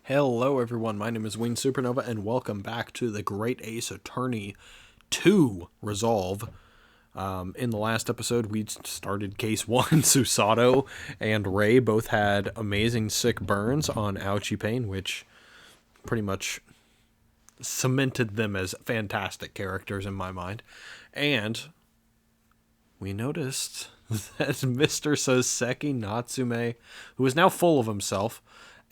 Hello everyone, my name is Wayne Supernova and welcome back to the Great Ace Attorney 2 Resolve. In the last episode we started Case 1. Susato and Ray both had amazing sick burns on Ouchie Pain, which pretty much cemented them as fantastic characters in my mind. And we noticed that Mr. Soseki Natsume, who is now full of himself,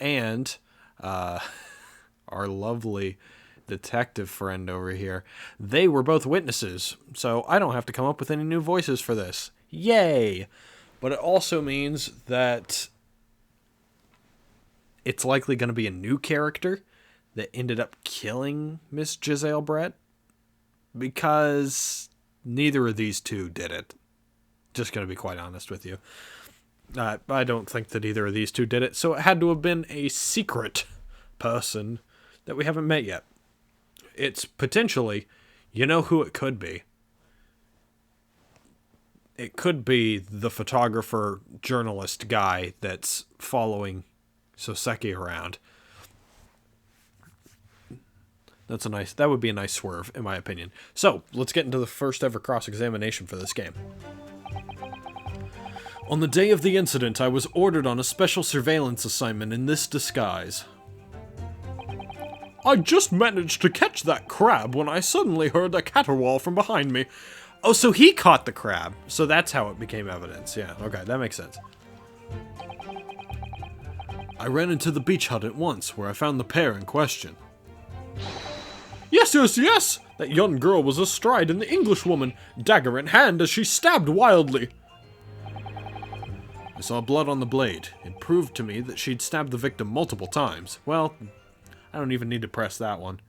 and our lovely detective friend over here, they were both witnesses, so I don't have to come up with any new voices for this. Yay! But it also means that it's likely going to be a new character that ended up killing Miss Giselle Brett, because neither of these two did it. Just going to be quite honest with you. I don't think that either of these two did it, so it had to have been a secret person that we haven't met yet. It's potentially, you know who it could be? It could be the photographer, journalist guy that's following Soseki around. That would be a nice swerve, in my opinion. So, let's get into the first ever cross-examination for this game. On the day of the incident, I was ordered on a special surveillance assignment in this disguise. I just managed to catch that crab when I suddenly heard a caterwaul from behind me. Oh, so he caught the crab. So that's how it became evidence. Yeah, okay, that makes sense. I ran into the beach hut at once, where I found the pair in question. Yes! That young girl was astride an Englishwoman, dagger in hand as she stabbed wildly. I saw blood on the blade. It proved to me that she'd stabbed the victim multiple times. Well, I don't even need to press that one.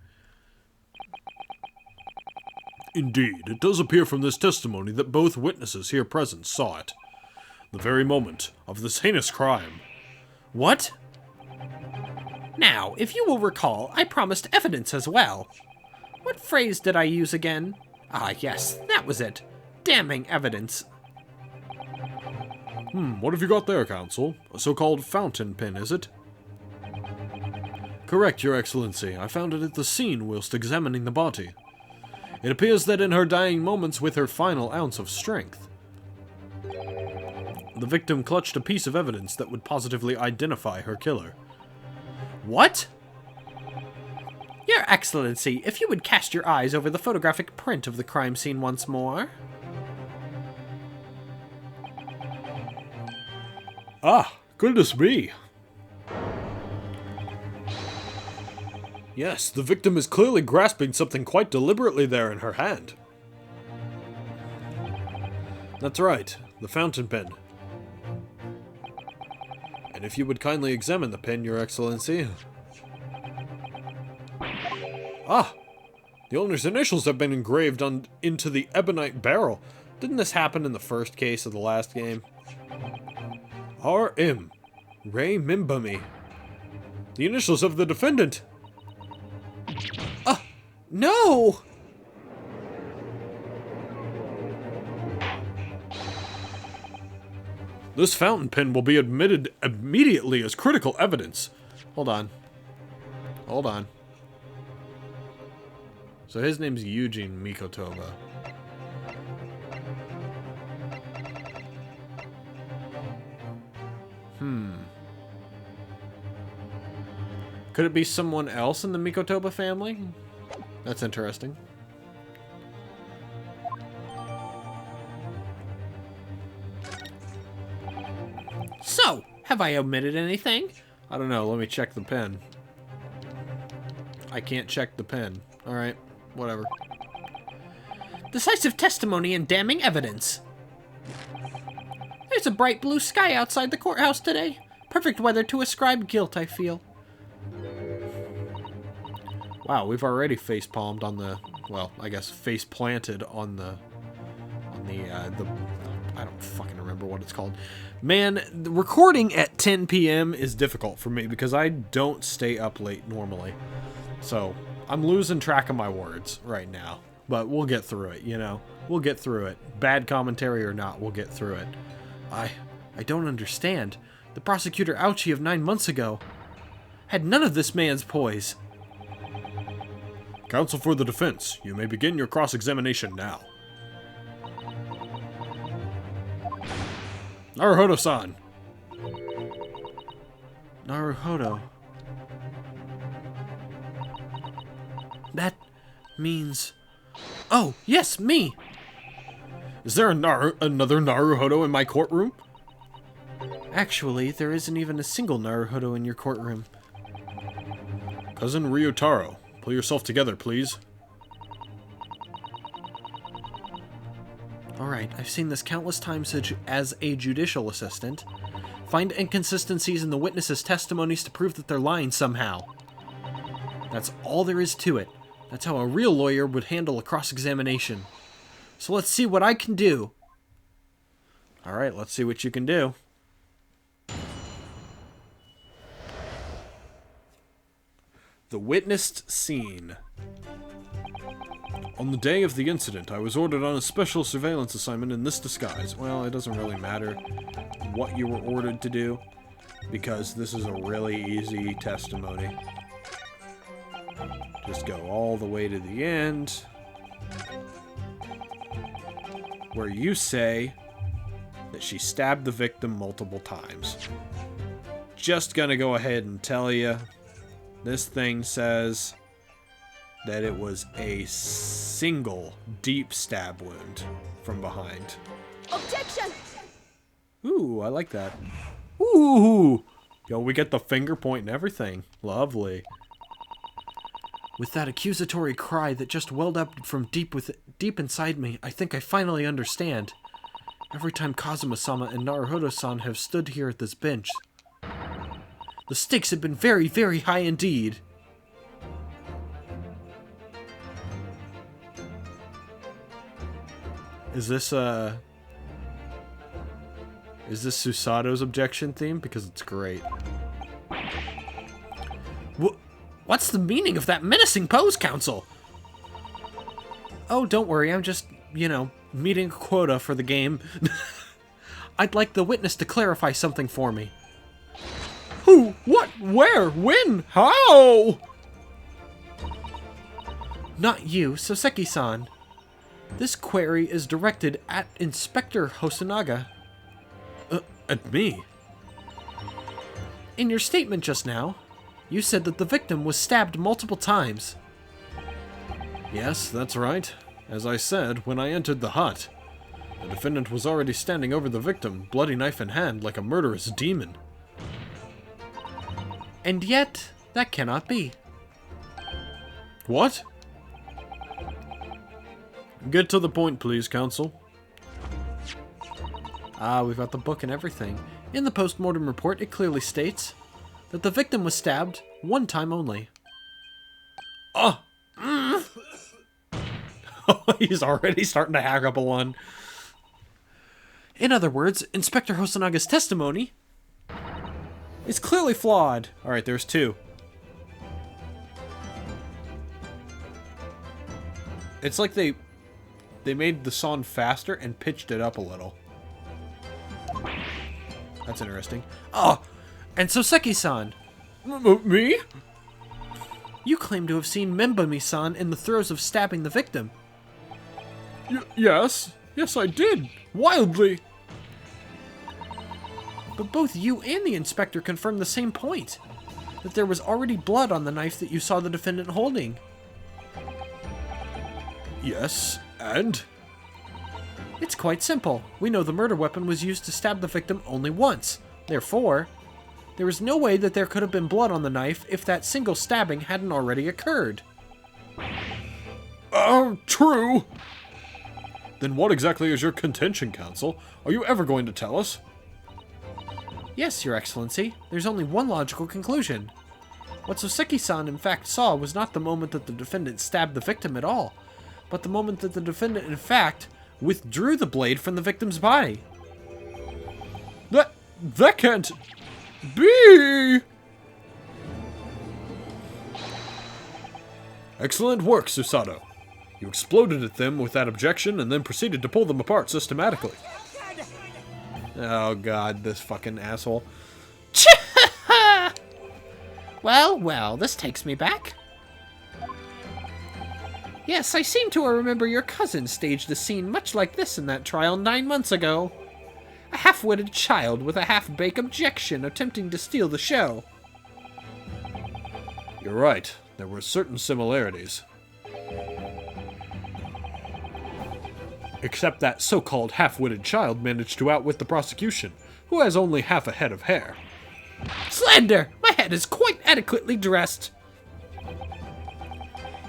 Indeed, it does appear from this testimony that both witnesses here present saw it. The very moment of this heinous crime. What? Now, if you will recall, I promised evidence as well. What phrase did I use again? Ah, yes, that was it. Damning evidence. What have you got there, Counsel? A so-called fountain pen, is it? Correct, Your Excellency. I found it at the scene whilst examining the body. It appears that in her dying moments with her final ounce of strength, the victim clutched a piece of evidence that would positively identify her killer. What? Your Excellency, if you would cast your eyes over the photographic print of the crime scene once more. Ah, goodness me. Yes, the victim is clearly grasping something quite deliberately there in her hand. That's right, the fountain pen. And if you would kindly examine the pen, Your Excellency. Ah! The owner's initials have been engraved into the ebonite barrel. Didn't this happen in the first case of the last game? R.M. Ray Mimbami. The initials of the defendant. No! This fountain pen will be admitted immediately as critical evidence. Hold on. So his name's Eugene Mikotoba. Could it be someone else in the Mikotoba family? That's interesting. So, have I omitted anything? I don't know, let me check the pen. I can't check the pen. Alright, whatever. Decisive testimony and damning evidence. There's a bright blue sky outside the courthouse today. Perfect weather to ascribe guilt, I feel. Wow, we've already face-palmed on the, well, I guess face-planted on the I don't fucking remember what it's called. Man, recording at 10 p.m. is difficult for me because I don't stay up late normally. So, I'm losing track of my words right now. But we'll get through it, you know? We'll get through it. Bad commentary or not, we'll get through it. I don't understand. The prosecutor Ouchie of 9 months ago. had none of this man's poise. Counsel for the defense, you may begin your cross-examination now. Naruhodo-san! Naruhodo. That means... Oh, yes, me! Is there another Naruhodo in my courtroom? Actually, there isn't even a single Naruhodo in your courtroom. Cousin Ryotaro, pull yourself together, please. Alright, I've seen this countless times as a judicial assistant. Find inconsistencies in the witnesses' testimonies to prove that they're lying somehow. That's all there is to it. That's how a real lawyer would handle a cross-examination. So let's see what I can do. Alright, let's see what you can do. The witnessed scene. On the day of the incident, I was ordered on a special surveillance assignment in this disguise. Well, it doesn't really matter what you were ordered to do, because this is a really easy testimony. Just go all the way to the end, where you say that she stabbed the victim multiple times. Just gonna go ahead and tell you, this thing says that it was a single deep stab wound from behind. Objection! Ooh, I like that. Ooh! Yo, we get the finger point and everything. Lovely. With that accusatory cry that just welled up from deep inside me, I think I finally understand. Every time Kazuma-sama and Naruhodo-san have stood here at this bench, the stakes have been very, very high indeed. Is this Susato's objection theme? Because it's great. What's the meaning of that menacing pose, counsel? Oh, don't worry, I'm just, meeting a quota for the game. I'd like the witness to clarify something for me. Who? What? Where? When? How? Not you, Soseki-san. This query is directed at Inspector Hosonaga. At me? In your statement just now, you said that the victim was stabbed multiple times. Yes, that's right. As I said, when I entered the hut, the defendant was already standing over the victim, bloody knife in hand, like a murderous demon. And yet, that cannot be. What? Get to the point, please, counsel. We've got the book and everything. In the post-mortem report, it clearly states that the victim was stabbed one time only. He's already starting to hack up a one. In other words, Inspector Hosonaga's testimony is clearly flawed. Alright, there's two. It's like they made the song faster and pitched it up a little. That's interesting. Oh, and Soseki-san. Me? You claim to have seen Membami-san in the throes of stabbing the victim. Yes. Yes, I did. Wildly. But both you and the inspector confirmed the same point. That there was already blood on the knife that you saw the defendant holding. Yes, and? It's quite simple. We know the murder weapon was used to stab the victim only once. Therefore, there is no way that there could have been blood on the knife if that single stabbing hadn't already occurred. True. Then what exactly is your contention, counsel? Are you ever going to tell us? Yes, Your Excellency. There's only one logical conclusion. What Soseki-san in fact saw was not the moment that the defendant stabbed the victim at all, but the moment that the defendant in fact withdrew the blade from the victim's body. That can't be! Excellent work, Susato. You exploded at them with that objection and then proceeded to pull them apart systematically. Oh god, this fucking asshole. Well, well, this takes me back. Yes, I seem to remember your cousin staged a scene much like this in that trial 9 months ago. A half-witted child with a half-baked objection attempting to steal the show. You're right. There were certain similarities. Except that so-called half-witted child managed to outwit the prosecution, who has only half a head of hair. Slander! My head is quite adequately dressed.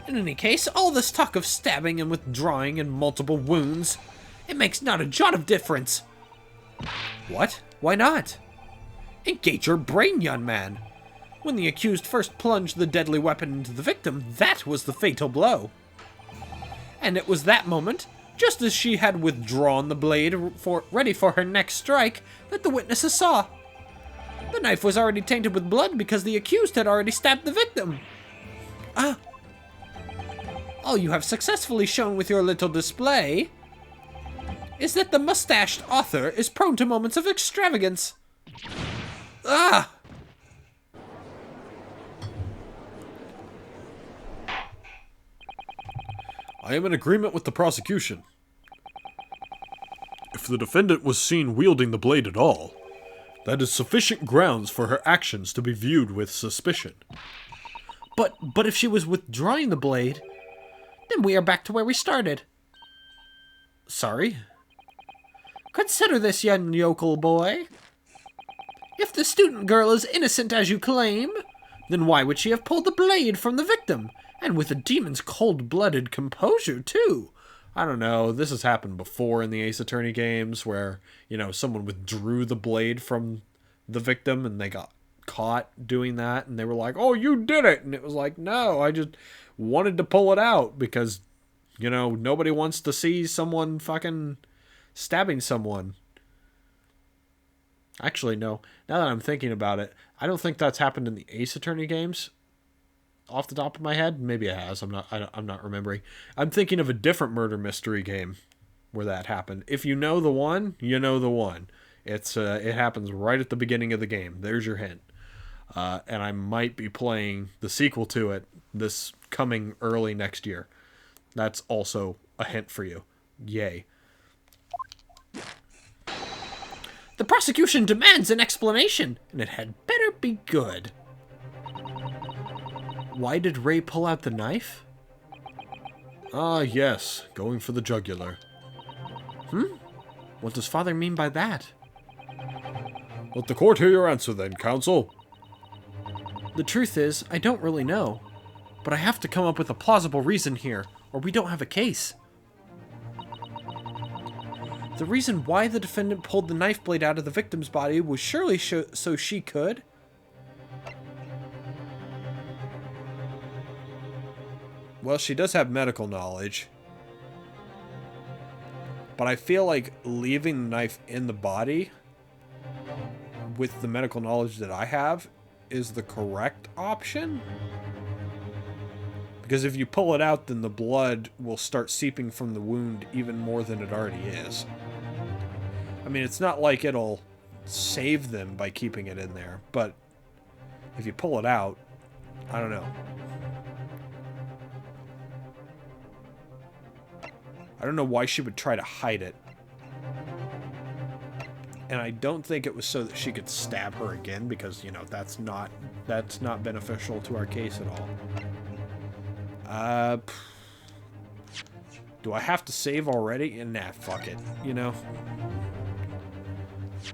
In any case, all this talk of stabbing and withdrawing and multiple wounds, it makes not a jot of difference. What? Why not? Engage your brain, young man. When the accused first plunged the deadly weapon into the victim, that was the fatal blow. And it was that moment, just as she had withdrawn the blade ready for her next strike, that the witnesses saw. The knife was already tainted with blood because the accused had already stabbed the victim. All you have successfully shown with your little display is that the mustached author is prone to moments of extravagance. I am in agreement with the prosecution. If the defendant was seen wielding the blade at all, that is sufficient grounds for her actions to be viewed with suspicion. But if she was withdrawing the blade, then we are back to where we started. Sorry? Consider this, young yokel boy. If the student girl is innocent as you claim, then why would she have pulled the blade from the victim? And with a demon's cold-blooded composure, too. I don't know, this has happened before in the Ace Attorney games where, someone withdrew the blade from the victim and they got caught doing that and they were like, oh, you did it! And it was like, no, I just wanted to pull it out because, nobody wants to see someone fucking stabbing someone. Actually, no. Now that I'm thinking about it, I don't think that's happened in the Ace Attorney games. Off the top of my head, maybe it has. I'm not remembering. I'm thinking of a different murder mystery game where that happened. If you know the one, you know the one. It happens right at the beginning of the game. There's your hint. And I might be playing the sequel to it this coming early next year. That's also a hint for you. Yay. The prosecution demands an explanation, and it had better be good. Why did Ray pull out the knife? Ah, yes, going for the jugular. What does Father mean by that? Let the court hear your answer then, counsel. The truth is, I don't really know. But I have to come up with a plausible reason here, or we don't have a case. The reason why the defendant pulled the knife blade out of the victim's body was surely so she could. Well, she does have medical knowledge. But I feel like leaving the knife in the body with the medical knowledge that I have is the correct option. Because if you pull it out, then the blood will start seeping from the wound even more than it already is. I mean, it's not like it'll save them by keeping it in there, but if you pull it out, I don't know. I don't know why she would try to hide it. And I don't think it was so that she could stab her again, because, that's not beneficial to our case at all. Do I have to save already? Nah, fuck it.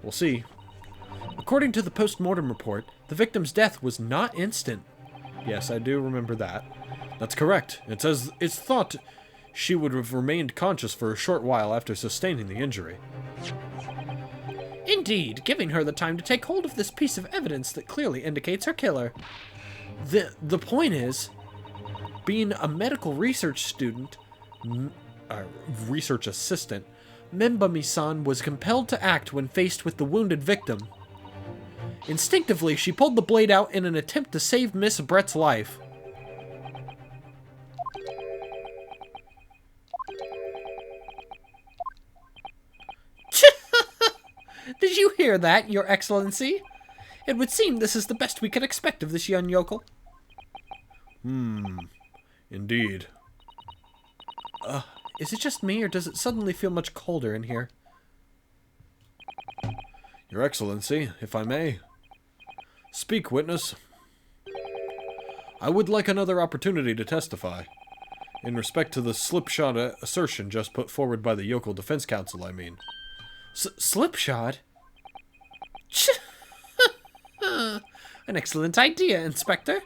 We'll see. According to the post-mortem report, the victim's death was not instant. Yes, I do remember that. That's correct. It says it's thought she would have remained conscious for a short while after sustaining the injury. Indeed, giving her the time to take hold of this piece of evidence that clearly indicates her killer. The point is, being a medical research student, research assistant, Membami-san was compelled to act when faced with the wounded victim. Instinctively, she pulled the blade out in an attempt to save Miss Brett's life. Did you hear that, Your Excellency? It would seem this is the best we can expect of this young yokel. Indeed. Is it just me, or does it suddenly feel much colder in here? Your Excellency, if I may. Speak, witness. I would like another opportunity to testify. In respect to the slipshod assertion just put forward by the Yokel Defense Council, I mean. Slipshod? An excellent idea, Inspector.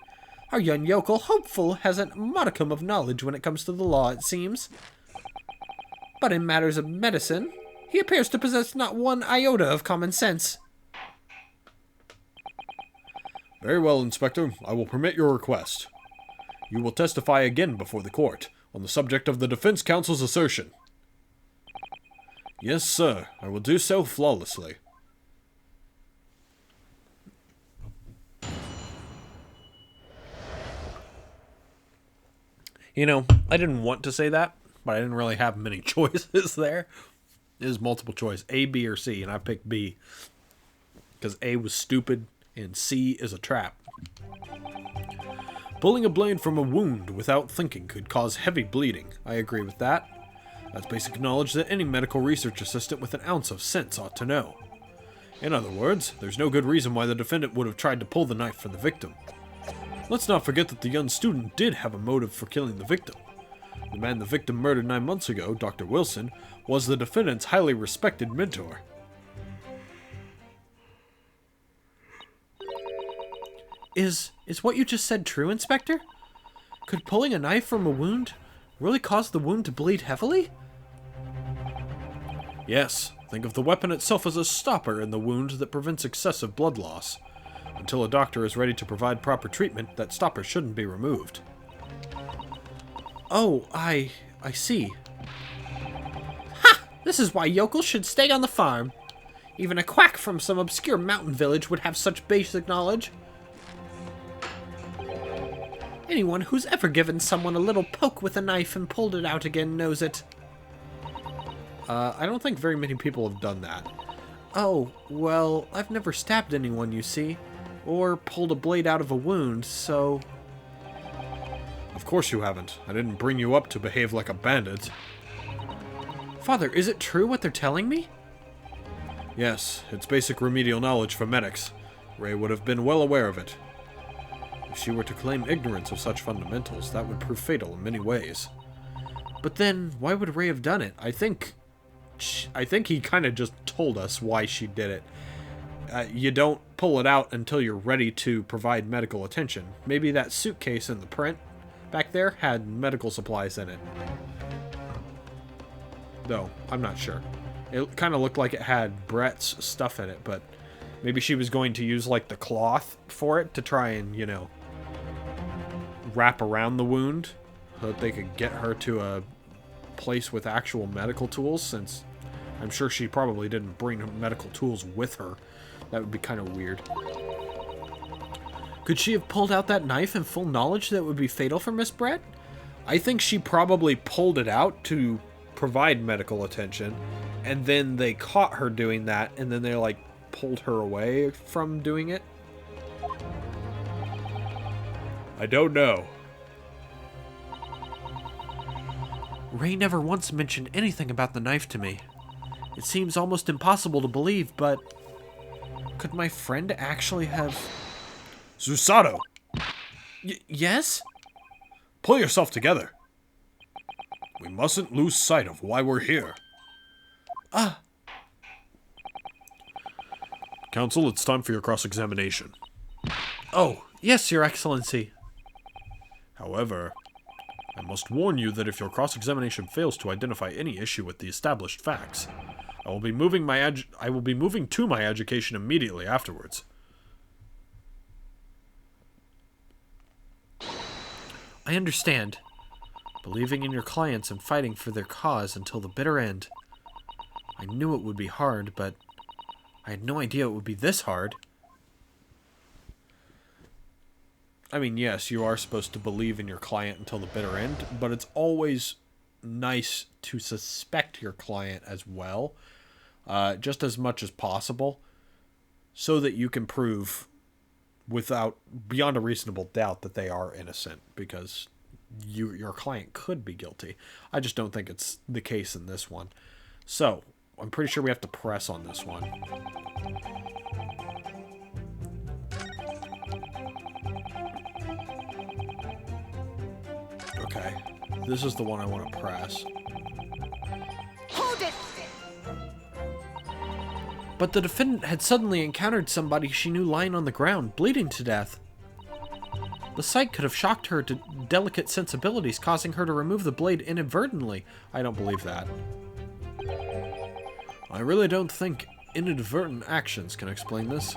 Our young yokel hopeful has a modicum of knowledge when it comes to the law, it seems. But in matters of medicine, he appears to possess not one iota of common sense. Very well, Inspector. I will permit your request. You will testify again before the court on the subject of the Defense Council's assertion. Yes, sir. I will do so flawlessly. You know, I didn't want to say that, but I didn't really have many choices there. It was multiple choice, A, B, or C, and I picked B. Because A was stupid, and C is a trap. Pulling a blade from a wound without thinking could cause heavy bleeding. I agree with that. That's basic knowledge that any medical research assistant with an ounce of sense ought to know. In other words, there's no good reason why the defendant would have tried to pull the knife from the victim. Let's not forget that the young student did have a motive for killing the victim. The man the victim murdered 9 months ago, Dr. Wilson, was the defendant's highly respected mentor. Is what you just said true, Inspector? Could pulling a knife from a wound really cause the wound to bleed heavily? Yes, think of the weapon itself as a stopper in the wound that prevents excessive blood loss. Until a doctor is ready to provide proper treatment, that stopper shouldn't be removed. Oh, I see. Ha! This is why yokels should stay on the farm. Even a quack from some obscure mountain village would have such basic knowledge. Anyone who's ever given someone a little poke with a knife and pulled it out again knows it. I don't think very many people have done that. Oh, well, I've never stabbed anyone, you see. Or pulled a blade out of a wound, so... Of course you haven't. I didn't bring you up to behave like a bandit. Father, is it true what they're telling me? Yes, it's basic remedial knowledge for medics. Ray would have been well aware of it. If she were to claim ignorance of such fundamentals, that would prove fatal in many ways. But then, why would Ray have done it? I think he kind of just told us why she did it. You don't pull it out until you're ready to provide medical attention. Maybe that suitcase in the print back there had medical supplies in it. No, I'm not sure. It kind of looked like it had Brett's stuff in it, but maybe she was going to use like the cloth for it to try and, you know, wrap around the wound so that they could get her to a place with actual medical tools, since I'm sure she probably didn't bring her medical tools with her. That would be kind of weird. Could she have pulled out that knife in full knowledge that it would be fatal for Miss Brett? I think she probably pulled it out to provide medical attention, and then they caught her doing that, and then they, like, pulled her away from doing it. I don't know. Ray never once mentioned anything about the knife to me. It seems almost impossible to believe, but... could my friend actually have... Susato! Yes? Pull yourself together. We mustn't lose sight of why we're here. Counsel, it's time for your cross-examination. Oh, yes, Your Excellency. However, I must warn you that if your cross-examination fails to identify any issue with the established facts, I will be moving to my education immediately afterwards. I understand. Believing in your clients and fighting for their cause until the bitter end. I knew it would be hard, but I had no idea it would be this hard. I mean, yes, you are supposed to believe in your client until the bitter end, but it's always nice to suspect your client as well, just as much as possible. so that you can prove without beyond a reasonable doubt that they are innocent, because your client could be guilty. I just don't think it's the case in this one. So, I'm pretty sure we have to press on this one. Okay. This is the one I want to press. Hold it! But the defendant had suddenly encountered somebody she knew lying on the ground, bleeding to death. The sight could have shocked her to delicate sensibilities, causing her to remove the blade inadvertently. I don't believe that. I really don't think inadvertent actions can explain this.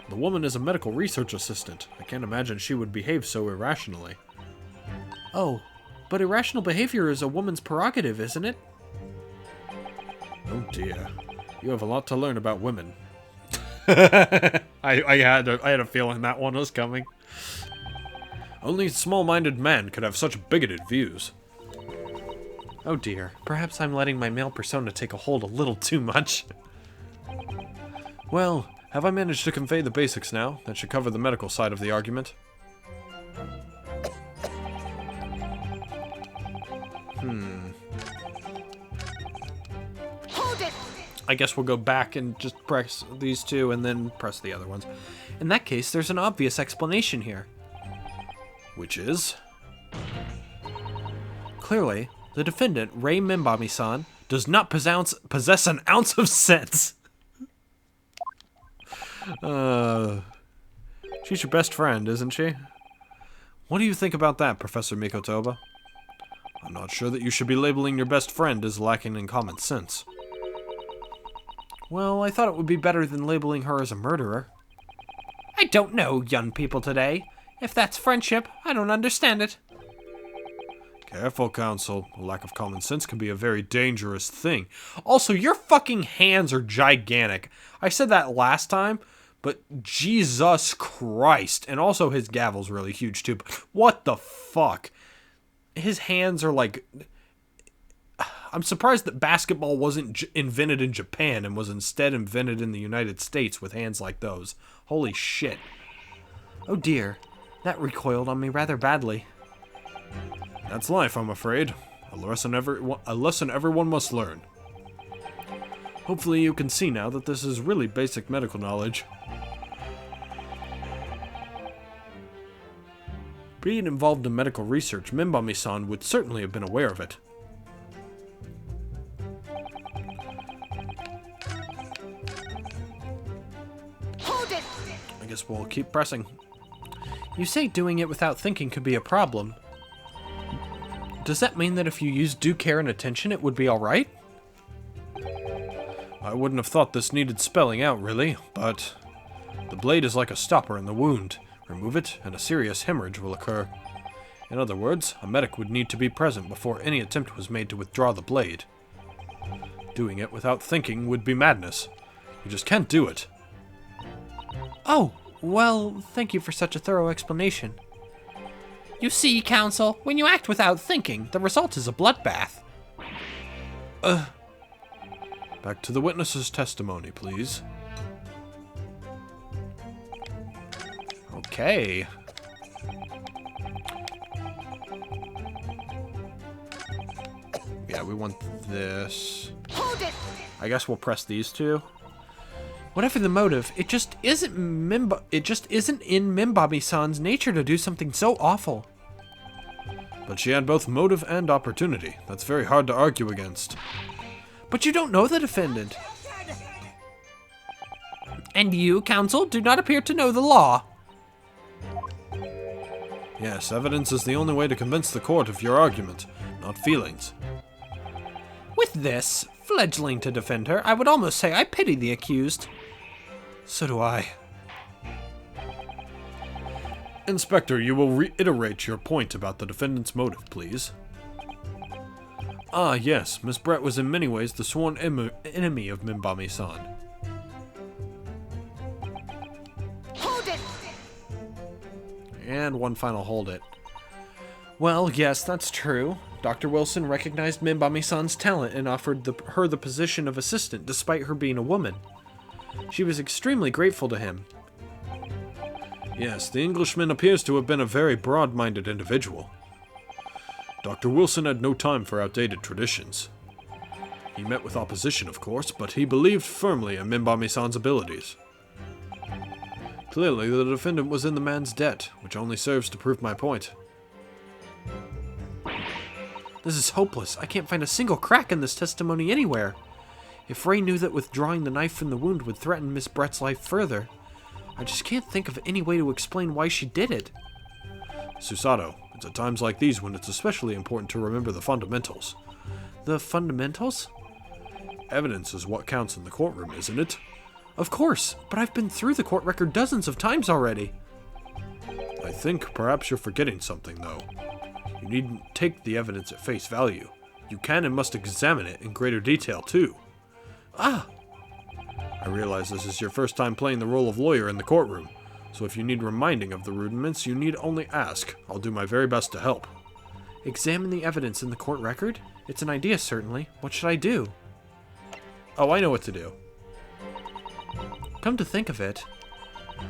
The woman is a medical research assistant. I can't imagine she would behave so irrationally. Oh, but irrational behavior is a woman's prerogative, isn't it? Oh dear. You have a lot to learn about women. I had a feeling that one was coming. Only a small-minded man could have such bigoted views. Oh dear, perhaps I'm letting my male persona take a hold a little too much. Well, have I managed to convey the basics now? That should cover the medical side of the argument. Hold it! I guess we'll go back and just press these two and then press the other ones. In that case, there's an obvious explanation here. Which is? Clearly, the defendant, Rei Minbami-san, does not possess an ounce of sense. She's your best friend, isn't she? What do you think about that, Professor Mikotoba? I'm not sure that you should be labeling your best friend as lacking in common sense. Well, I thought it would be better than labeling her as a murderer. I don't know, young people today. If that's friendship, I don't understand it. Careful, Counsel. A lack of common sense can be a very dangerous thing. Also, your fucking hands are gigantic. I said that last time, but Jesus Christ. And also his gavel's really huge too. But what the fuck? His hands are like... I'm surprised that basketball wasn't invented in Japan and was instead invented in the United States with hands like those. Holy shit. Oh dear. That recoiled on me rather badly. That's life, I'm afraid. A lesson everyone must learn. Hopefully you can see now that this is really basic medical knowledge. Being involved in medical research, Minbami-san would certainly have been aware of it. Hold it! I guess we'll keep pressing. You say doing it without thinking could be a problem. Does that mean that if you use due care and attention, it would be alright? I wouldn't have thought this needed spelling out, really, but the blade is like a stopper in the wound. Remove it, and a serious hemorrhage will occur. In other words, a medic would need to be present before any attempt was made to withdraw the blade. Doing it without thinking would be madness. You just can't do it. Oh, well, thank you for such a thorough explanation. You see, Counsel, when you act without thinking, the result is a bloodbath. Back to the witness's testimony, please. Okay. Yeah, we want this. Hold it! I guess we'll press these two. Whatever the motive, it just isn't in Minbami-san's nature to do something so awful. But she had both motive and opportunity. That's very hard to argue against. But you don't know the defendant. And you, Counsel, do not appear to know the law. Yes, evidence is the only way to convince the court of your argument, not feelings. With this fledgling to defend her, I would almost say I pity the accused. So do I. Inspector, you will reiterate your point about the defendant's motive, please. Ah, yes, Miss Brett was in many ways the sworn enemy of Minbami-san. Hold it! And one final hold it. Well, yes, that's true. Dr. Wilson recognized Minbami-san's talent and offered her the position of assistant despite her being a woman. She was extremely grateful to him. Yes, the Englishman appears to have been a very broad-minded individual. Dr. Wilson had no time for outdated traditions. He met with opposition, of course, but he believed firmly in Minbami-san's abilities. Clearly, the defendant was in the man's debt, which only serves to prove my point. This is hopeless. I can't find a single crack in this testimony anywhere. If Ray knew that withdrawing the knife from the wound would threaten Miss Brett's life further, I just can't think of any way to explain why she did it. Susato, it's at times like these when it's especially important to remember the fundamentals. The fundamentals? Evidence is what counts in the courtroom, isn't it? Of course, but I've been through the court record dozens of times already. I think perhaps you're forgetting something, though. You needn't take the evidence at face value. You can and must examine it in greater detail, too. Ah! I realize this is your first time playing the role of lawyer in the courtroom, so if you need reminding of the rudiments, you need only ask. I'll do my very best to help. Examine the evidence in the court record? It's an idea, certainly. What should I do? Oh, I know what to do. Come to think of it,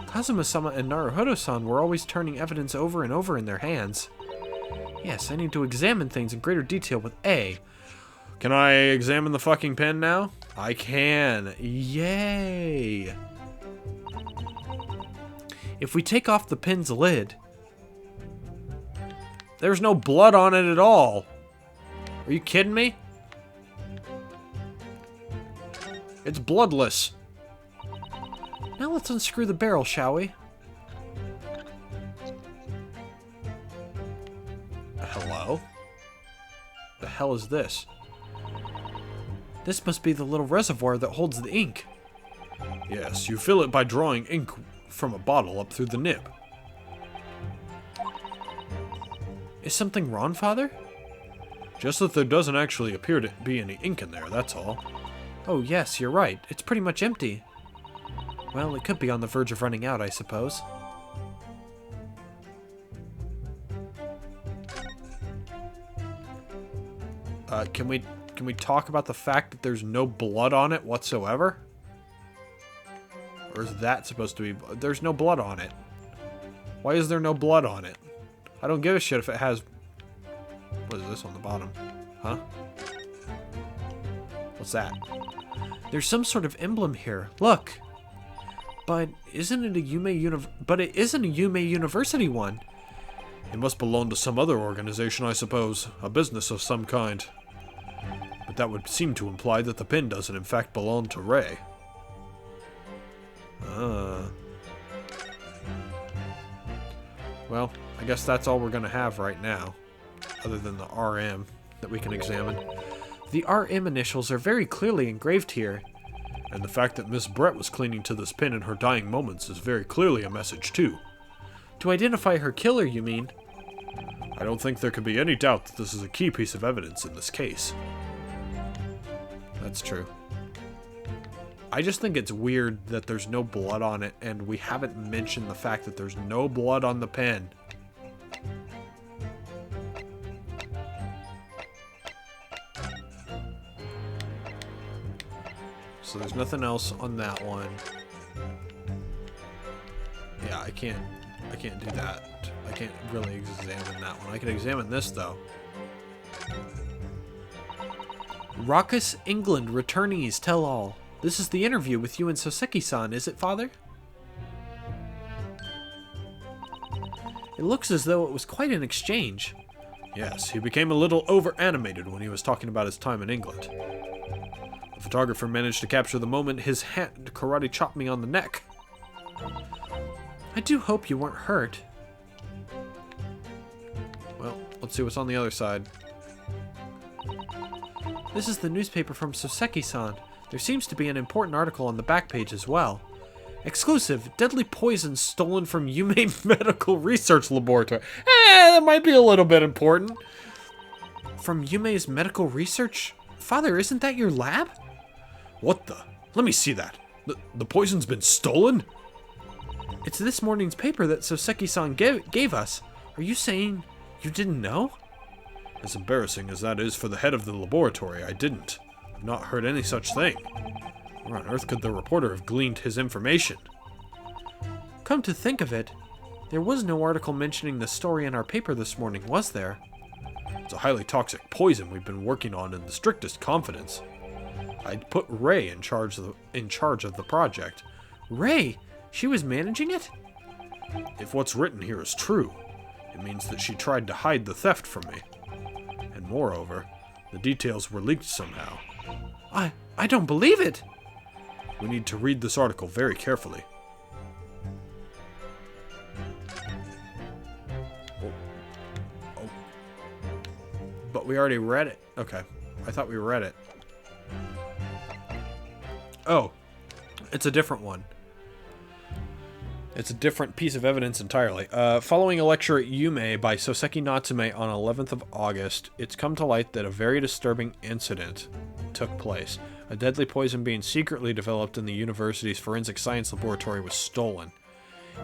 Kazuma-sama and Naruhodo-san were always turning evidence over and over in their hands. Yes, I need to examine things in greater detail with A. Can I examine the fucking pen now? I can. Yay! If we take off the pen's lid, there's no blood on it at all. Are you kidding me? It's bloodless. Now let's unscrew the barrel, shall we? Hello? The hell is this? This must be the little reservoir that holds the ink. Yes, you fill it by drawing ink from a bottle up through the nib. Is something wrong, Father? Just that there doesn't actually appear to be any ink in there, that's all. Oh yes, you're right. It's pretty much empty. Well, it could be on the verge of running out, I suppose. Can we talk about the fact that there's no blood on it whatsoever? Or is that supposed to be... There's no blood on it. Why is there no blood on it? I don't give a shit if it has... What is this on the bottom? Huh? What's that? There's some sort of emblem here. Look! But isn't it a it isn't a Yume University one. It must belong to some other organization, I suppose. A business of some kind. But that would seem to imply that the pin doesn't in fact belong to Ray. Well, I guess that's all we're gonna have right now. Other than the RM that we can examine. The RM initials are very clearly engraved here. And the fact that Miss Brett was clinging to this pin in her dying moments is very clearly a message, too. To identify her killer, you mean? I don't think there could be any doubt that this is a key piece of evidence in this case. That's true. I just think it's weird that there's no blood on it, and we haven't mentioned the fact that there's no blood on the pen. So there's nothing else on that one. Yeah, I can't do that. I can't really examine that one. I can examine this, though. Raucous England returnees tell all. This is the interview with you and Soseki-san, is it, Father? It looks as though it was quite an exchange. Yes, he became a little over-animated when he was talking about his time in England. The photographer managed to capture the moment his hand karate chopped me on the neck. I do hope you weren't hurt. Well, let's see what's on the other side. This is the newspaper from Soseki-san. There seems to be an important article on the back page as well. Exclusive, deadly poison stolen from Yume Medical Research Laboratory. That might be a little bit important. From Yume's Medical Research? Father, isn't that your lab? What the? Let me see that. The poison's been stolen? It's this morning's paper that Soseki-san gave us. Are you saying you didn't know? As embarrassing as that is for the head of the laboratory, I didn't. I've not heard any such thing. Where on earth could the reporter have gleaned his information? Come to think of it, there was no article mentioning the story in our paper this morning, was there? It's a highly toxic poison we've been working on in the strictest confidence. I'd put Ray in charge of the project. Ray? She was managing it? If what's written here is true, it means that she tried to hide the theft from me. And moreover, the details were leaked somehow. I don't believe it! We need to read this article very carefully. Oh. But we already read it. Okay. I thought we read it. Oh. It's a different one. It's a different piece of evidence entirely. Following a lecture at Yume by Soseki Natsume on 11th of August, it's come to light that a very disturbing incident took place. A deadly poison being secretly developed in the university's forensic science laboratory was stolen.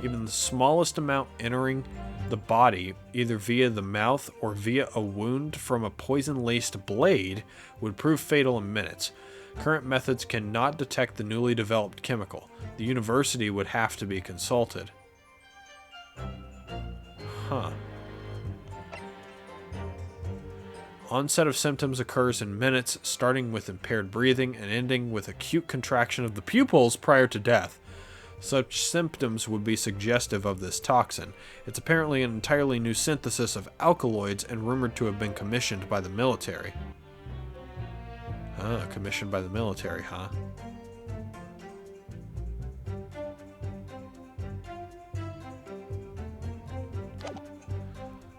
Even the smallest amount entering the body, either via the mouth or via a wound from a poison-laced blade, would prove fatal in minutes. Current methods cannot detect the newly developed chemical. The university would have to be consulted. Huh. Onset of symptoms occurs in minutes, starting with impaired breathing and ending with acute contraction of the pupils prior to death. Such symptoms would be suggestive of this toxin. It's apparently an entirely new synthesis of alkaloids and rumored to have been commissioned by the military. Ah, commissioned by the military, huh?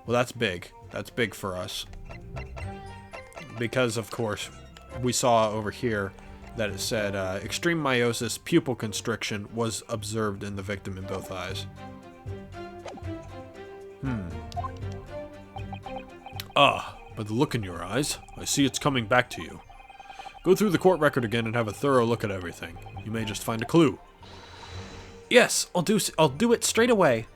Well, that's big. That's big for us. Because, of course, we saw over here that it said extreme meiosis pupil constriction was observed in the victim in both eyes. By the look in your eyes, I see it's coming back to you. Go through the court record again and have a thorough look at everything. You may just find a clue. Yes, I'll do it straight away.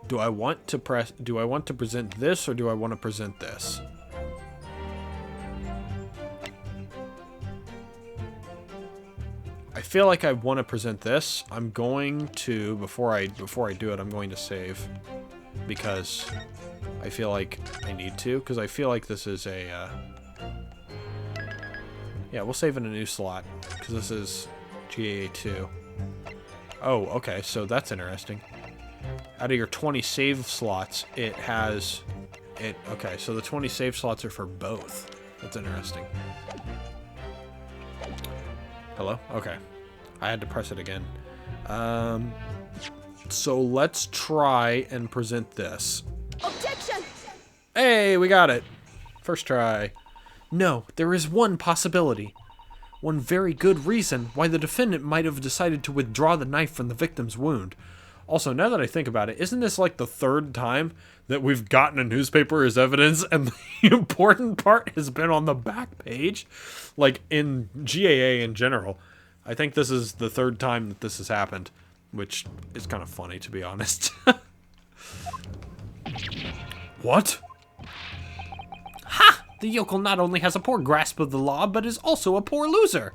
Do I want to present this or do I want to present this? I feel like I want to present this. I'm going to before I do it, I'm going to save because I feel like I need to, because I feel like this is a yeah, we'll save in a new slot because this is GAA2. Oh, okay, so that's interesting. Out of your 20 save slots, it has it. Okay, so the 20 save slots are for both. That's interesting. Hello? Okay. I had to press it again. So let's try and present this. Objection! Hey, we got it. First try. No, there is one possibility. One very good reason why the defendant might have decided to withdraw the knife from the victim's wound. Also, now that I think about it, isn't this like the third time that we've gotten a newspaper as evidence and the important part has been on the back page? Like in GAA in general. I think this is the third time that this has happened, which is kind of funny, to be honest. What? Ha! The yokel not only has a poor grasp of the law, but is also a poor loser.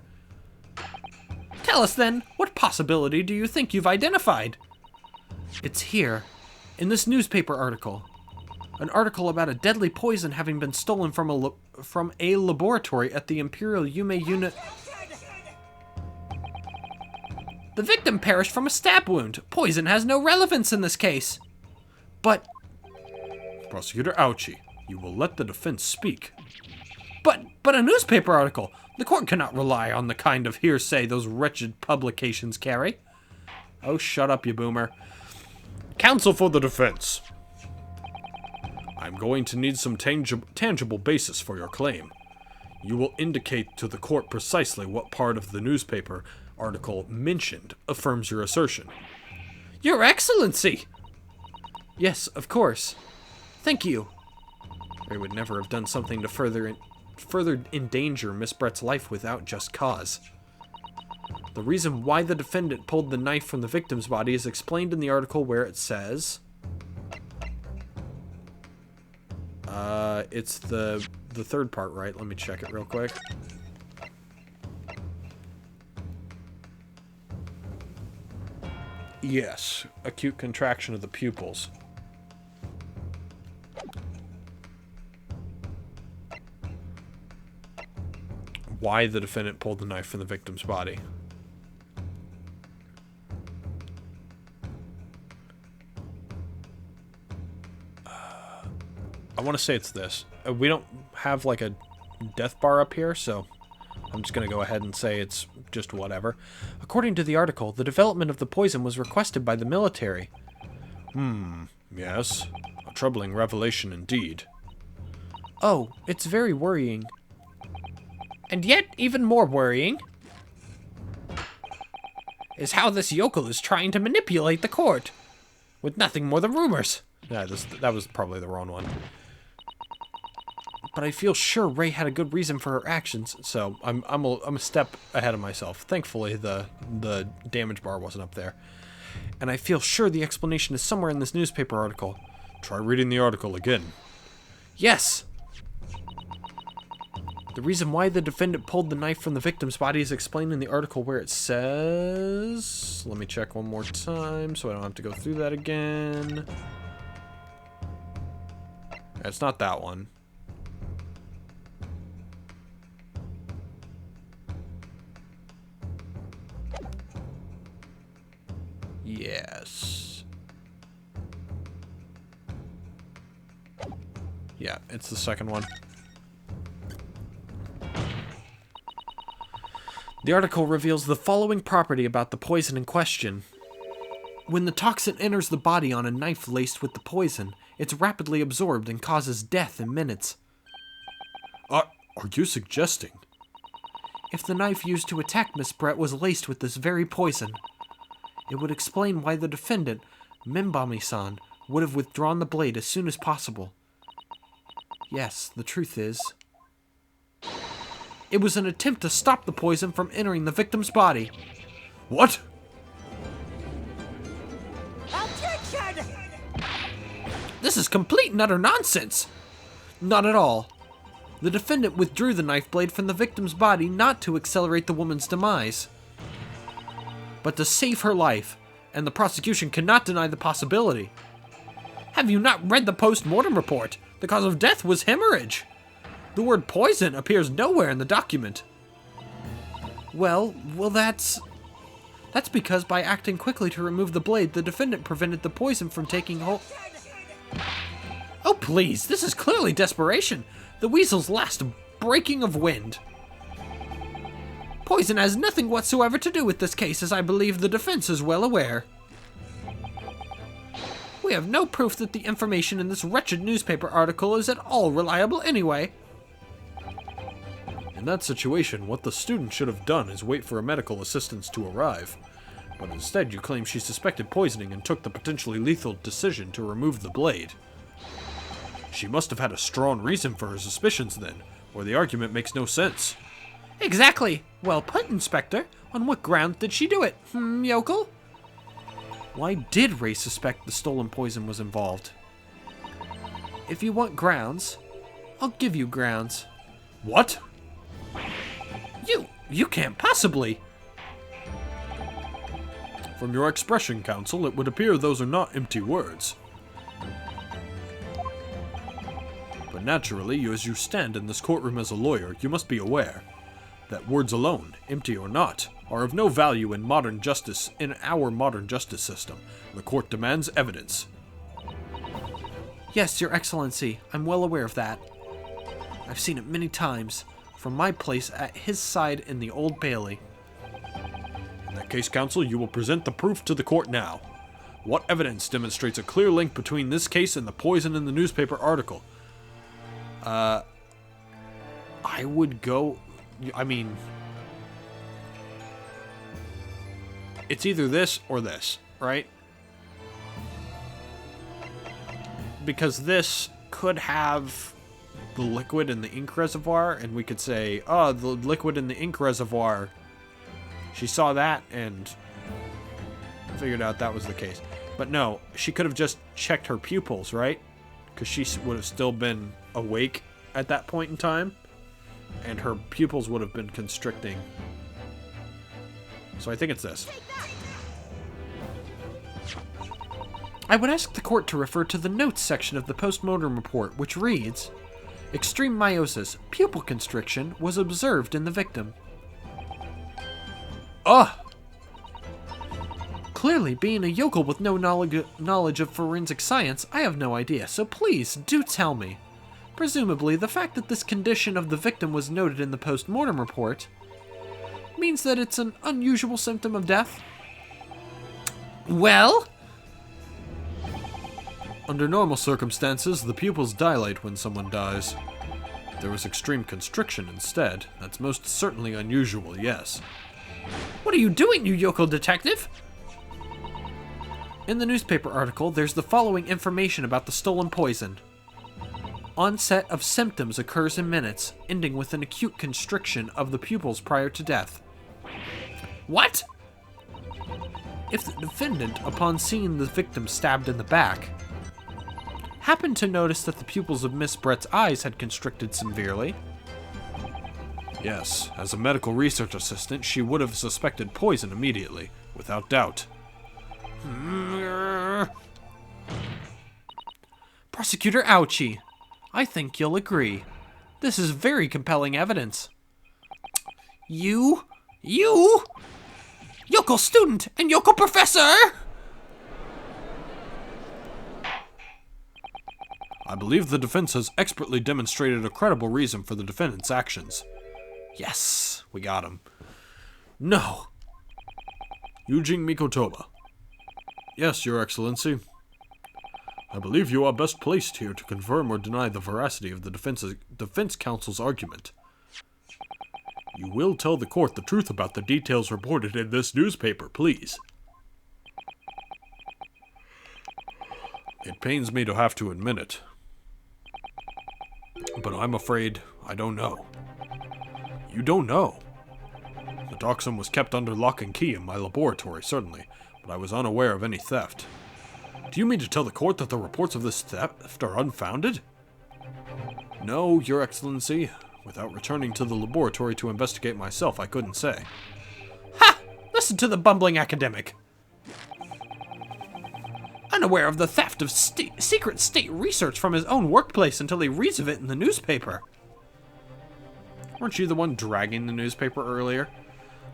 Tell us then, what possibility do you think you've identified? It's here, in this newspaper article. An article about a deadly poison having been stolen from a laboratory at the Imperial Yume unit. The victim perished from a stab wound. Poison has no relevance in this case. But Prosecutor Ouchi, you will let the defense speak. But a newspaper article. The court cannot rely on the kind of hearsay those wretched publications carry. Oh, shut up, you boomer. Counsel for the defense. I'm going to need some tangible basis for your claim. You will indicate to the court precisely what part of the newspaper article mentioned affirms your assertion. Your Excellency! Yes, of course. Thank you. Ray would never have done something to further endanger Miss Brett's life without just cause. The reason why the defendant pulled the knife from the victim's body is explained in the article where it says... it's the third part, right? Let me check it real quick. Yes, acute contraction of the pupils. Why the defendant pulled the knife from the victim's body. I want to say it's this. We don't have like a death bar up here, so I'm just going to go ahead and say it's just whatever. According to the article, the development of the poison was requested by the military. Yes. A troubling revelation indeed. Oh, it's very worrying. And yet, even more worrying is how this yokel is trying to manipulate the court with nothing more than rumors. Yeah, that was probably the wrong one. But I feel sure Ray had a good reason for her actions. So I'm a step ahead of myself. Thankfully, the damage bar wasn't up there. And I feel sure the explanation is somewhere in this newspaper article. Try reading the article again. Yes! The reason why the defendant pulled the knife from the victim's body is explained in the article where it says... Let me check one more time so I don't have to go through that again. It's not that one. Yes. Yeah, it's the second one. The article reveals the following property about the poison in question. When the toxin enters the body on a knife laced with the poison, it's rapidly absorbed and causes death in minutes. Are you suggesting? If the knife used to attack Miss Brett was laced with this very poison, it would explain why the defendant, Mimbami-san, would have withdrawn the blade as soon as possible. Yes, the truth is, it was an attempt to stop the poison from entering the victim's body. What? Objection! This is complete and utter nonsense! Not at all. The defendant withdrew the knife blade from the victim's body not to accelerate the woman's demise, but to save her life, and the prosecution cannot deny the possibility. Have you not read the post-mortem report? The cause of death was hemorrhage. The word poison appears nowhere in the document. Well, that's because by acting quickly to remove the blade, the defendant prevented the poison from taking hold. Oh please, this is clearly desperation. The weasel's last breaking of wind. Poison has nothing whatsoever to do with this case, as I believe the defense is well aware. We have no proof that the information in this wretched newspaper article is at all reliable anyway. In that situation, what the student should have done is wait for a medical assistant to arrive. But instead, you claim she suspected poisoning and took the potentially lethal decision to remove the blade. She must have had a strong reason for her suspicions then, or the argument makes no sense. Exactly. Well put, Inspector. On what grounds did she do it, yokel? Why did Ray suspect the stolen poison was involved? If you want grounds, I'll give you grounds. What? You can't possibly. From your expression, counsel, it would appear those are not empty words. But naturally, as you stand in this courtroom as a lawyer, you must be aware that words alone, empty or not, are of no value in our modern justice system. The court demands evidence. Yes, Your Excellency, I'm well aware of that. I've seen it many times, from my place at his side in the Old Bailey. In that case, counsel, you will present the proof to the court now. What evidence demonstrates a clear link between this case and the poison in the newspaper article? I would go... I mean... It's either this or this, right? because this could have the liquid in the ink reservoir, and we could say, oh, the liquid in the ink reservoir. She saw that and figured out that was the case. But no, she could have just checked her pupils, right? Because she would have still been awake at that point in time, and her pupils would have been constricting. So I think it's this. I would ask the court to refer to the notes section of the post-mortem report, which reads, extreme meiosis, pupil constriction, was observed in the victim. Ugh! Clearly, being a yokel with no knowledge of forensic science, I have no idea, so please, do tell me. Presumably, the fact that this condition of the victim was noted in the post-mortem report means that it's an unusual symptom of death? Well? Under normal circumstances, the pupils dilate when someone dies. There was extreme constriction instead. That's most certainly unusual, yes. What are you doing, you yokel detective? In the newspaper article, there's the following information about the stolen poison. Onset of symptoms occurs in minutes, ending with an acute constriction of the pupils prior to death. What? If the defendant, upon seeing the victim stabbed in the back, happened to notice that the pupils of Miss Brett's eyes had constricted severely. Yes, as a medical research assistant, she would have suspected poison immediately, without doubt. Prosecutor Ouchie, I think you'll agree. This is very compelling evidence. You, yokel student and yokel professor! I believe the defense has expertly demonstrated a credible reason for the defendant's actions. Yes, we got him. No. Eugene Mikotoba. Yes, Your Excellency. I believe you are best placed here to confirm or deny the veracity of the defense counsel's argument. You will tell the court the truth about the details reported in this newspaper, please. It pains me to have to admit it, but I'm afraid I don't know. You don't know? The toxin was kept under lock and key in my laboratory, certainly, but I was unaware of any theft. Do you mean to tell the court that the reports of this theft are unfounded? No, Your Excellency. Without returning to the laboratory to investigate myself, I couldn't say. Ha! Listen to the bumbling academic. Unaware of the theft of secret state research from his own workplace until he reads of it in the newspaper. Weren't you the one dragging the newspaper earlier?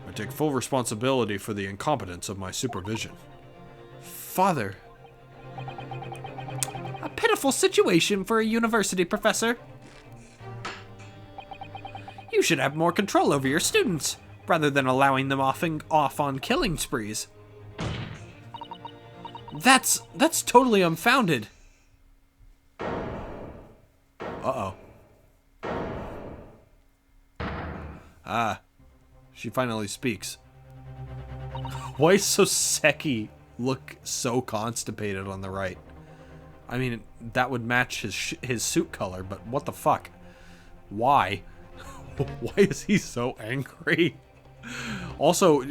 I take full responsibility for the incompetence of my supervision. Father. A pitiful situation for a university professor. You should have more control over your students, rather than allowing them off on killing sprees. That's totally unfounded. Uh-oh. Ah, she finally speaks. Why is Soseki look so constipated on the right? I mean, that would match his suit color, but what the fuck? Why? Why is he so angry? Also,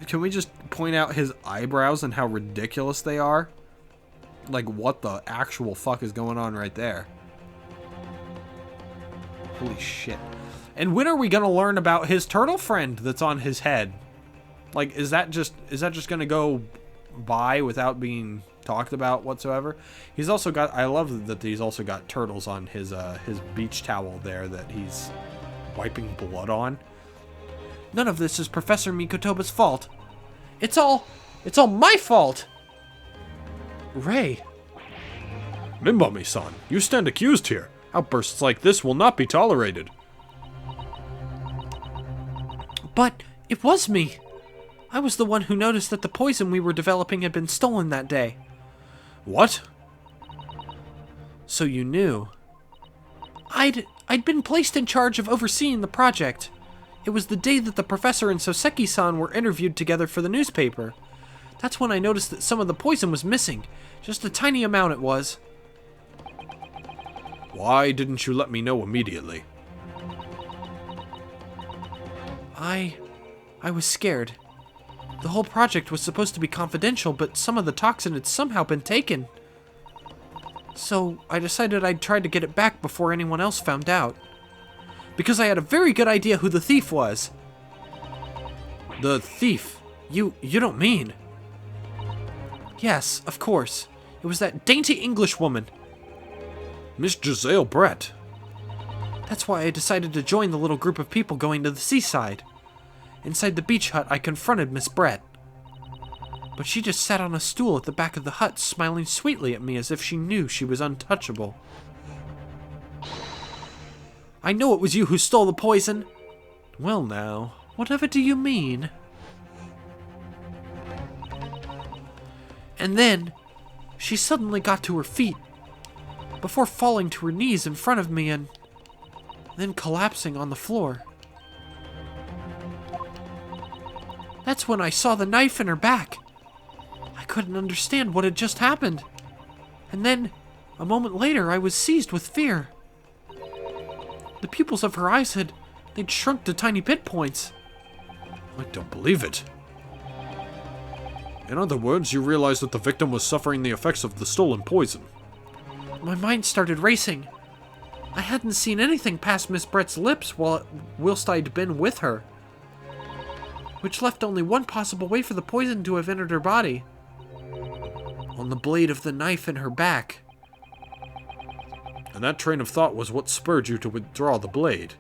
can we just point out his eyebrows and how ridiculous they are? Like, what the actual fuck is going on right there? Holy shit. And when are we gonna learn about his turtle friend that's on his head? Like, is that just gonna go by without being talked about whatsoever? He's also got, I love that he's also got turtles on his beach towel there that he's wiping blood on. None of this is Professor Mikotoba's fault. It's all my fault. Ray. Minbami-san, you stand accused here. Outbursts like this will not be tolerated. But it was me. I was the one who noticed that the poison we were developing had been stolen that day. What? So you knew. I'd been placed in charge of overseeing the project. It was the day that the professor and Soseki-san were interviewed together for the newspaper. That's when I noticed that some of the poison was missing. Just a tiny amount it was. Why didn't you let me know immediately? I was scared. The whole project was supposed to be confidential, but some of the toxin had somehow been taken. So I decided I'd try to get it back before anyone else found out. Because I had a very good idea who the thief was. The thief? You don't mean? Yes, of course. It was that dainty English woman. Miss Giselle Brett. That's why I decided to join the little group of people going to the seaside. Inside the beach hut, I confronted Miss Brett. But she just sat on a stool at the back of the hut, smiling sweetly at me as if she knew she was untouchable. I know it was you who stole the poison. Well now, whatever do you mean? And then, she suddenly got to her feet, before falling to her knees in front of me and then collapsing on the floor. That's when I saw the knife in her back. I couldn't understand what had just happened. And then, a moment later, I was seized with fear. The pupils of her eyes they'd shrunk to tiny pinpoints. I don't believe it. In other words, you realized that the victim was suffering the effects of the stolen poison. My mind started racing. I hadn't seen anything past Miss Brett's lips whilst I'd been with her, which left only one possible way for the poison to have entered her body. On the blade of the knife in her back. And that train of thought was what spurred you to withdraw the blade.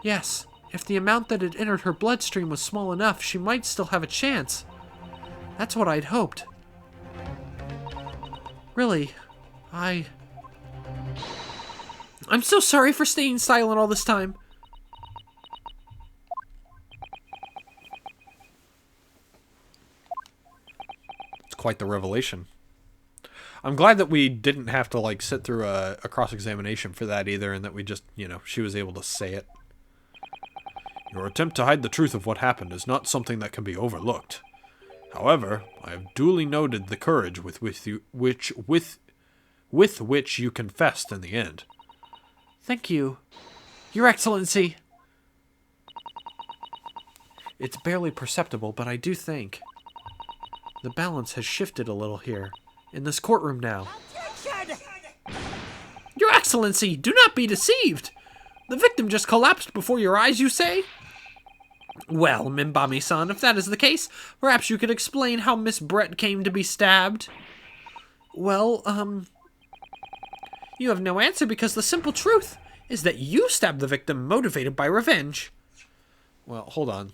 Yes, if the amount that had entered her bloodstream was small enough, she might still have a chance. That's what I'd hoped. Really, I'm so sorry for staying silent all this time. It's quite the revelation. I'm glad that we didn't have to sit through a cross-examination for that either, and that we just, she was able to say it. Your attempt to hide the truth of what happened is not something that can be overlooked. However, I have duly noted the courage with which you confessed in the end. Thank you, Your Excellency. It's barely perceptible, but I do think the balance has shifted a little here, in this courtroom now. Objection! Your Excellency, do not be deceived! The victim just collapsed before your eyes, you say? Well, Mimbami-san, if that is the case, perhaps you could explain how Miss Brett came to be stabbed. Well, you have no answer because the simple truth is that you stabbed the victim motivated by revenge. Well, hold on.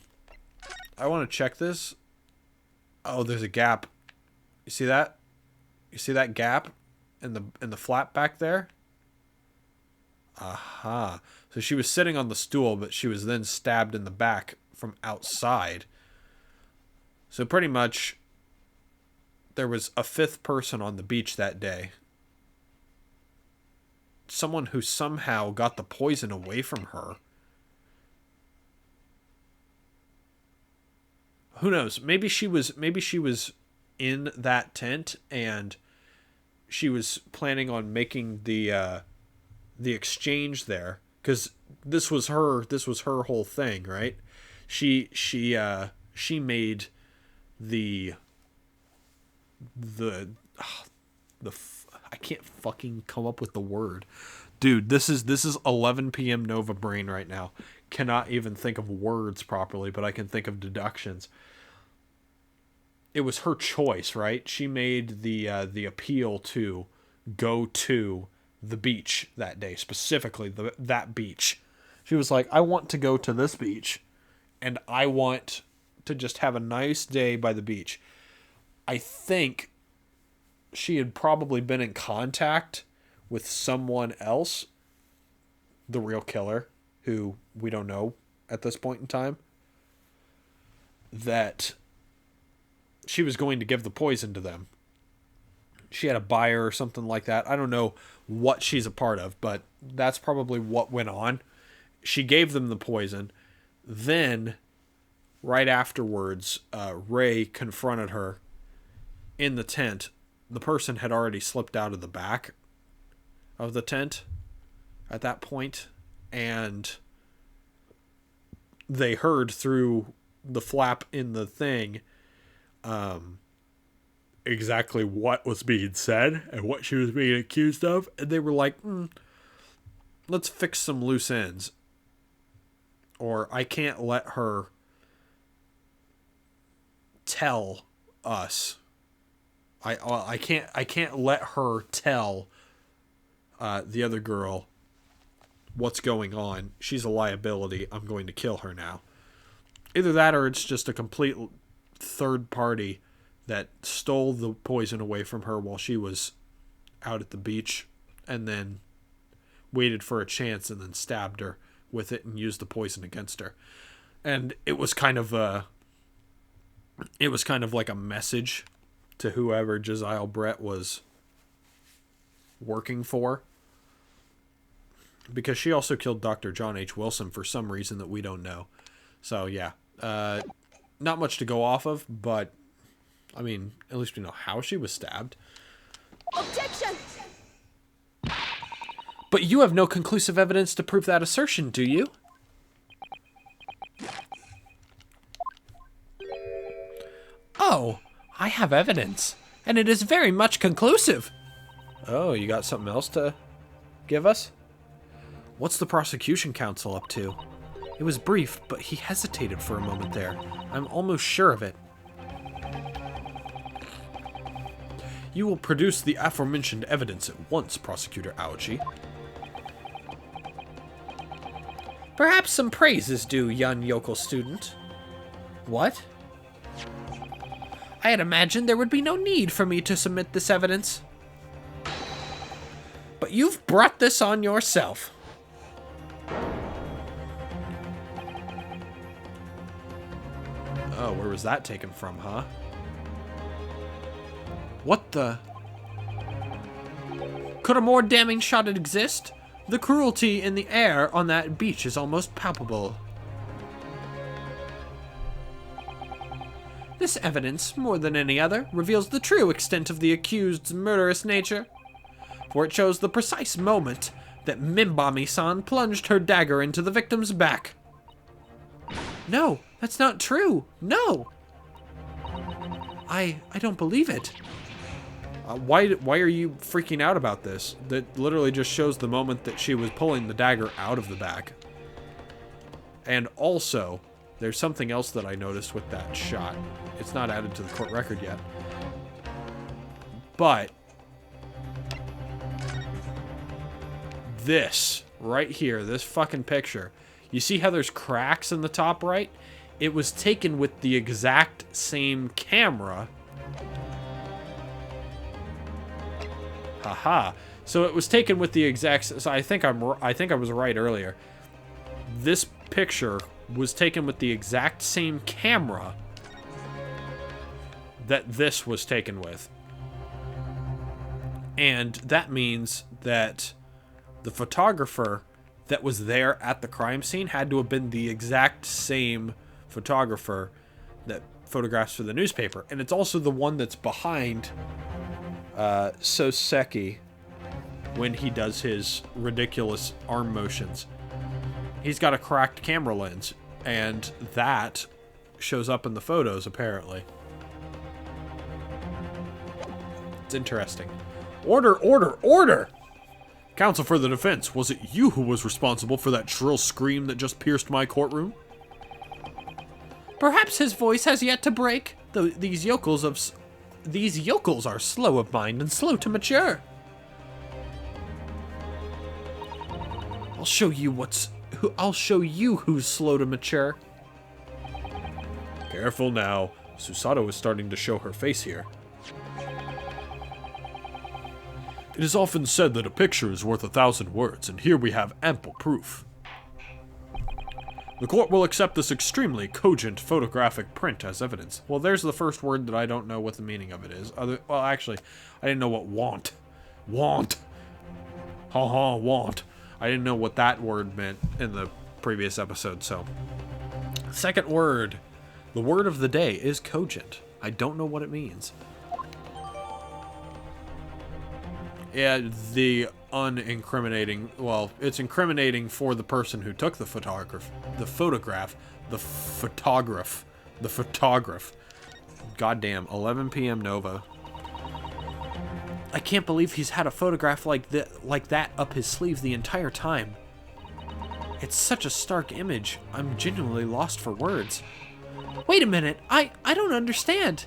I want to check this. Oh, there's a gap. You see that? You see that gap in the flap back there? Aha. So she was sitting on the stool, but she was then stabbed in the back from outside. So pretty much there was a fifth person on the beach that day. Someone who somehow got the poison away from her. Who knows? Maybe she was in that tent and she was planning on making the exchange there, because this was her whole thing, right? She made the I can't fucking come up with the word. Dude, this is 11 p.m. Nova brain right now. Cannot even think of words properly, but I can think of deductions. It was her choice, right? She made the appeal to go to the beach that day, specifically that beach. She was like, I want to go to this beach, and I want to just have a nice day by the beach. I think she had probably been in contact with someone else, the real killer, who we don't know at this point in time, that she was going to give the poison to them. She had a buyer or something like that. I don't know what she's a part of, but that's probably what went on. She gave them the poison. Then, right afterwards, Ray confronted her in the tent. The person had already slipped out of the back. of the tent at that point, and they heard through the flap in the thing exactly what was being said and what she was being accused of, and they were like, let's fix some loose ends, or I can't let her tell us. I can't let her tell the other girl what's going on. She's a liability. I'm going to kill her now. Either that, or it's just a complete third party that stole the poison away from her while she was out at the beach, and then waited for a chance and then stabbed her with it and used the poison against her. And it was kind of like a message to whoever Jezebel Brett was working for, because she also killed Dr. John H. Wilson for some reason that we don't know. So yeah, not much to go off of, but I mean, at least we know how she was stabbed. Objection! But you have no conclusive evidence to prove that assertion, do you? Oh, I have evidence, and it is very much conclusive. Oh, you got something else to give us? What's the prosecution counsel up to? It was brief, but he hesitated for a moment there. I'm almost sure of it. You will produce the aforementioned evidence at once, Prosecutor Aochi. Perhaps some praise is due, young yokel student. What? I had imagined there would be no need for me to submit this evidence. But you've brought this on yourself. Oh, where was that taken from, huh? What the? Could a more damning shot exist? The cruelty in the air on that beach is almost palpable. This evidence, more than any other, reveals the true extent of the accused's murderous nature, for it shows the precise moment that Mimbami-san plunged her dagger into the victim's back. No, that's not true. No. I don't believe it. Why are you freaking out about this? That literally just shows the moment that she was pulling the dagger out of the back. And also, there's something else that I noticed with that shot. It's not added to the court record yet. But this right here, this fucking picture, you see how there's cracks in the top right? It was taken with the exact same camera. Haha. So it was taken with the exact. So I think I was right earlier. This picture was taken with the exact same camera that this was taken with. And that means that the photographer that was there at the crime scene had to have been the exact same photographer that photographs for the newspaper. And it's also the one that's behind Soseki when he does his ridiculous arm motions. He's got a cracked camera lens, and that shows up in the photos, apparently. It's interesting. Order, order, order! Counsel for the defense, was it you who was responsible for that shrill scream that just pierced my courtroom? Perhaps his voice has yet to break, though these yokels are slow of mind and slow to mature. I'll show you who's slow to mature. Careful now. Susato is starting to show her face here. It is often said that a picture is worth 1,000 words, and here we have ample proof. The court will accept this extremely cogent photographic print as evidence. Well, there's the first word that I don't know what the meaning of it is. Well, actually, I didn't know what want. Want. Ha-ha, want. I didn't know what that word meant in the previous episode, so. Second word. The word of the day is cogent. I don't know what it means. Yeah, the unincriminating. Well, it's incriminating for the person who took the photograph. Goddamn, 11 p.m. Nova. I can't believe he's had a photograph like that up his sleeve the entire time. It's such a stark image. I'm genuinely lost for words. Wait a minute. I don't understand.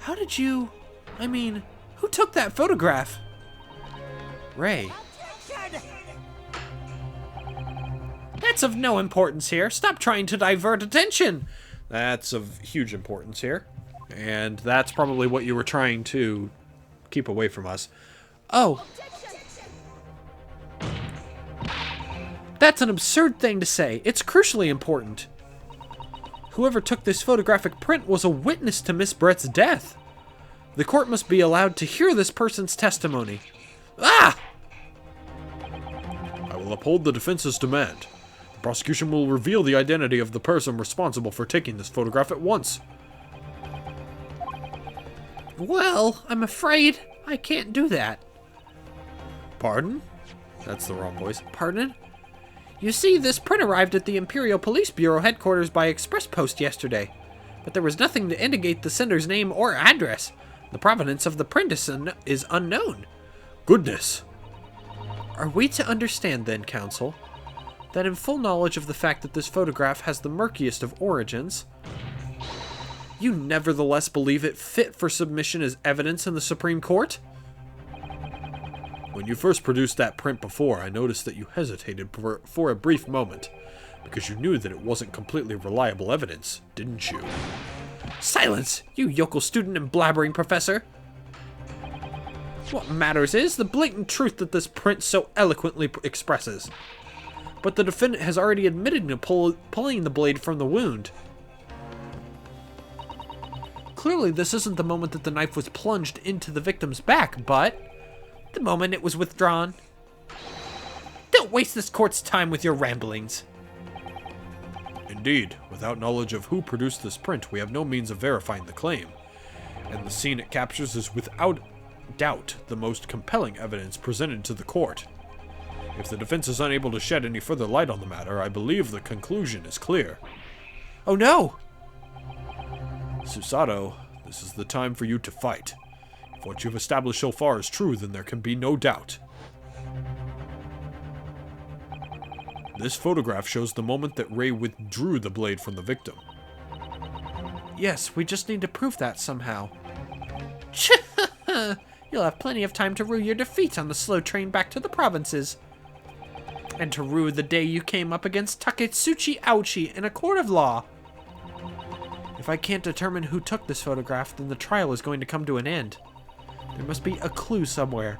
How did you... I mean, who took that photograph? Ray. That's of no importance here. Stop trying to divert attention. That's of huge importance here. And that's probably what you were trying to keep away from us. Oh. That's an absurd thing to say. It's crucially important. Whoever took this photographic print was a witness to Miss Brett's death. The court must be allowed to hear this person's testimony. Ah! I will uphold the defense's demand. The prosecution will reveal the identity of the person responsible for taking this photograph at once. Well, I'm afraid I can't do that. Pardon? That's the wrong voice. Pardon? You see, this print arrived at the Imperial Police Bureau headquarters by express post yesterday, but there was nothing to indicate the sender's name or address. The provenance of the print is unknown. Goodness! Are we to understand then, counsel, that in full knowledge of the fact that this photograph has the murkiest of origins, you nevertheless believe it fit for submission as evidence in the Supreme Court? When you first produced that print before, I noticed that you hesitated for a brief moment, because you knew that it wasn't completely reliable evidence, didn't you? Silence, you yokel student and blabbering professor! What matters is the blatant truth that this print so eloquently expresses. But the defendant has already admitted to pulling the blade from the wound. Clearly, this isn't the moment that the knife was plunged into the victim's back, but the moment it was withdrawn. Don't waste this court's time with your ramblings. Indeed, without knowledge of who produced this print, we have no means of verifying the claim. And the scene it captures is without doubt the most compelling evidence presented to the court. If the defense is unable to shed any further light on the matter, I believe the conclusion is clear. Oh no! Susato, this is the time for you to fight. If what you've established so far is true, then there can be no doubt. This photograph shows the moment that Ray withdrew the blade from the victim. Yes, we just need to prove that somehow. You'll have plenty of time to rue your defeat on the slow train back to the provinces. And to rue the day you came up against Taketsuchi Ouchi in a court of law. If I can't determine who took this photograph, then the trial is going to come to an end. There must be a clue somewhere.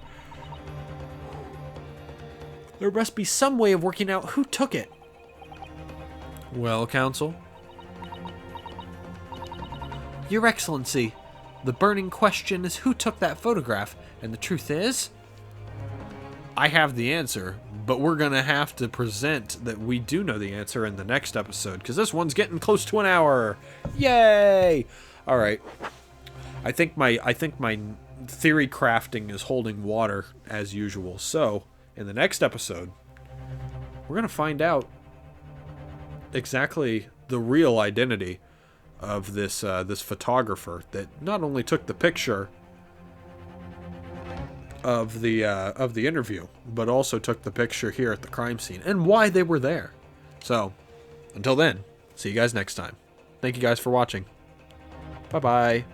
There must be some way of working out who took it. Well, counsel? Your Excellency, the burning question is who took that photograph, and the truth is... I have the answer, but we're gonna have to present that we do know the answer in the next episode, because this one's getting close to an hour. Yay! All right. I think my theory crafting is holding water as usual. So, in the next episode, we're gonna find out exactly the real identity of this this photographer that not only took the picture of the interview, but also took the picture here at the crime scene, and why they were there. So, until then, see you guys next time. Thank you guys for watching. Bye-bye.